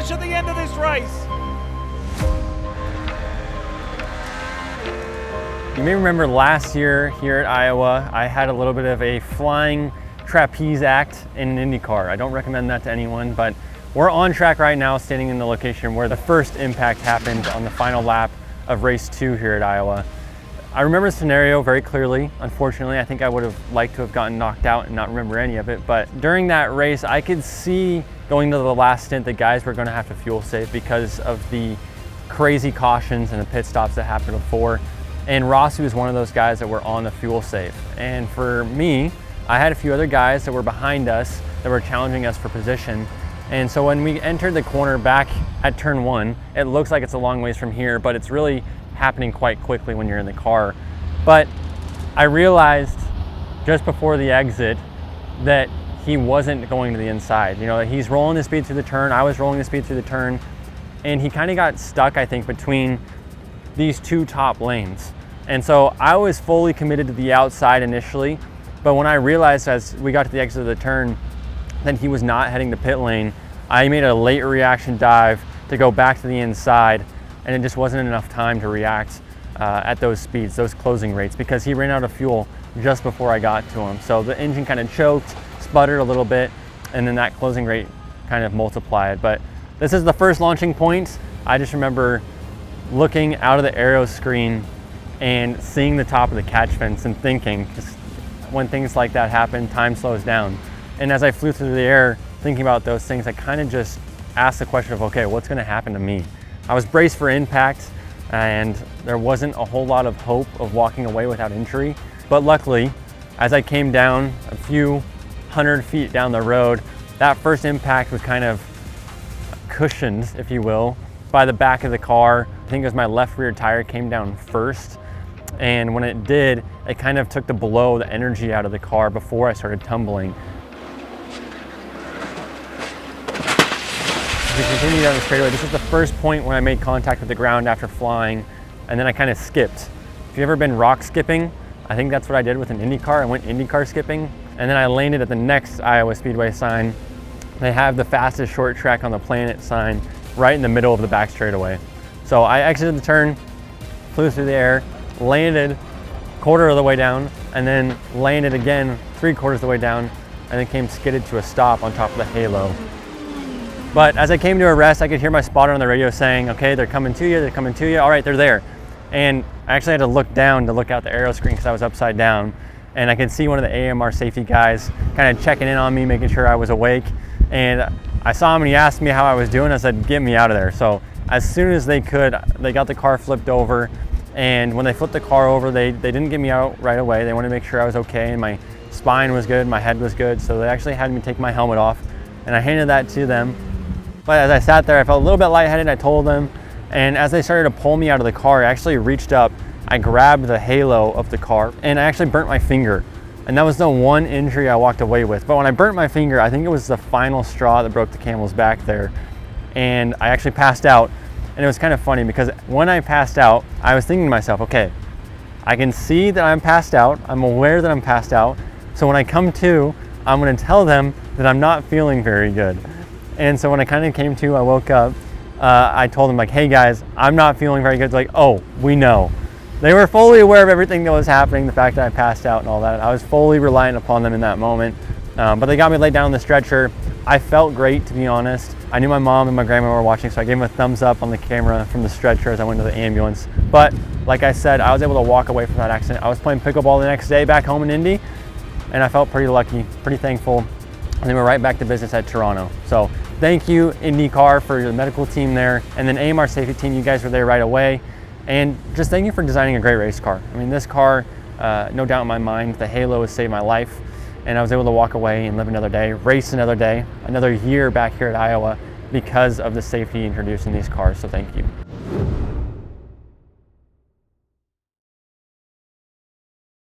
crash at the end of this race. You may remember last year here at Iowa, I had a little bit of a flying trapeze act in an IndyCar. I don't recommend that to anyone, but we're on track right now, standing in the location where the first impact happened on the final lap of race 2 here at Iowa. I remember the scenario very clearly. Unfortunately, I think I would have liked to have gotten knocked out and not remember any of it, but during that race, I could see going to the last stint that guys were going to have to fuel save because of the crazy cautions and the pit stops that happened before. And Rossi was one of those guys that were on the fuel save. And for me, I had a few other guys that were behind us that were challenging us for position. And so when we entered the corner back at turn 1, it looks like it's a long ways from here, but it's really happening quite quickly when you're in the car. But I realized just before the exit that he wasn't going to the inside. You know, he's rolling the speed through the turn, I was rolling the speed through the turn, and he kind of got stuck, I think, between these two top lanes. And so I was fully committed to the outside initially, but when I realized as we got to the exit of the turn that he was not heading to pit lane, I made a late reaction dive to go back to the inside, and it just wasn't enough time to react at those speeds, those closing rates, because he ran out of fuel just before I got to him. So the engine kind of choked, sputtered a little bit, and then that closing rate kind of multiplied. But this is the first launching point. I just remember looking out of the aero screen and seeing the top of the catch fence and thinking, just when things like that happen, time slows down. And as I flew through the air thinking about those things, I kind of just asked the question of, okay, what's going to happen to me? I was braced for impact, and there wasn't a whole lot of hope of walking away without injury. But luckily, as I came down a few hundred feet down the road, that first impact was kind of cushioned, if you will, by the back of the car. I think it was my left rear tire came down first. And when it did, it kind of took the blow, the energy out of the car before I started tumbling. As we continue down the straightaway, this is the first point when I made contact with the ground after flying, and then I kind of skipped. If you've ever been rock skipping, I think that's what I did with an IndyCar. I went IndyCar skipping, and then I landed at the next Iowa Speedway sign. They have the fastest short track on the planet sign right in the middle of the back straightaway. So I exited the turn, flew through the air, landed quarter of the way down, and then landed again 3/4 of the way down, and then came skidded to a stop on top of the halo. But as I came to a rest, I could hear my spotter on the radio saying, okay, they're coming to you, they're coming to you. All right, they're there. And I actually had to look down to look out the aero screen because I was upside down. And I could see one of the AMR safety guys kind of checking in on me, making sure I was awake. And I saw him and he asked me how I was doing. I said, get me out of there. So as soon as they could, they got the car flipped over. And when they flipped the car over, they didn't get me out right away. They wanted to make sure I was okay and my spine was good, my head was good. So they actually had me take my helmet off, and I handed that to them. But as I sat there, I felt a little bit lightheaded. I told them, and as they started to pull me out of the car, I actually reached up, I grabbed the halo of the car, and I actually burnt my finger. And that was the one injury I walked away with. But when I burnt my finger, I think it was the final straw that broke the camel's back there. And I actually passed out. And it was kind of funny because when I passed out, I was thinking to myself, okay, I can see that I'm passed out. I'm aware that I'm passed out. So when I come to, I'm going to tell them that I'm not feeling very good. And so when I kind of came to, I woke up, I told them like, hey guys, I'm not feeling very good. They're like, oh, we know. They were fully aware of everything that was happening, the fact that I passed out and all that. I was fully reliant upon them in that moment. But they got me laid down on the stretcher. I felt great, to be honest. I knew my mom and my grandma were watching, so I gave them a thumbs up on the camera from the stretcher as I went to the ambulance. But like I said, I was able to walk away from that accident. I was playing pickleball the next day back home in Indy, and I felt pretty lucky, pretty thankful. And then we're right back to business at Toronto. So thank you, IndyCar, for the medical team there. And then AMR safety team, you guys were there right away. And just thank you for designing a great race car. I mean, this car, no doubt in my mind, the halo has saved my life. And I was able to walk away and live another day, race another day, another year back here at Iowa because of the safety introduced in these cars. So thank you.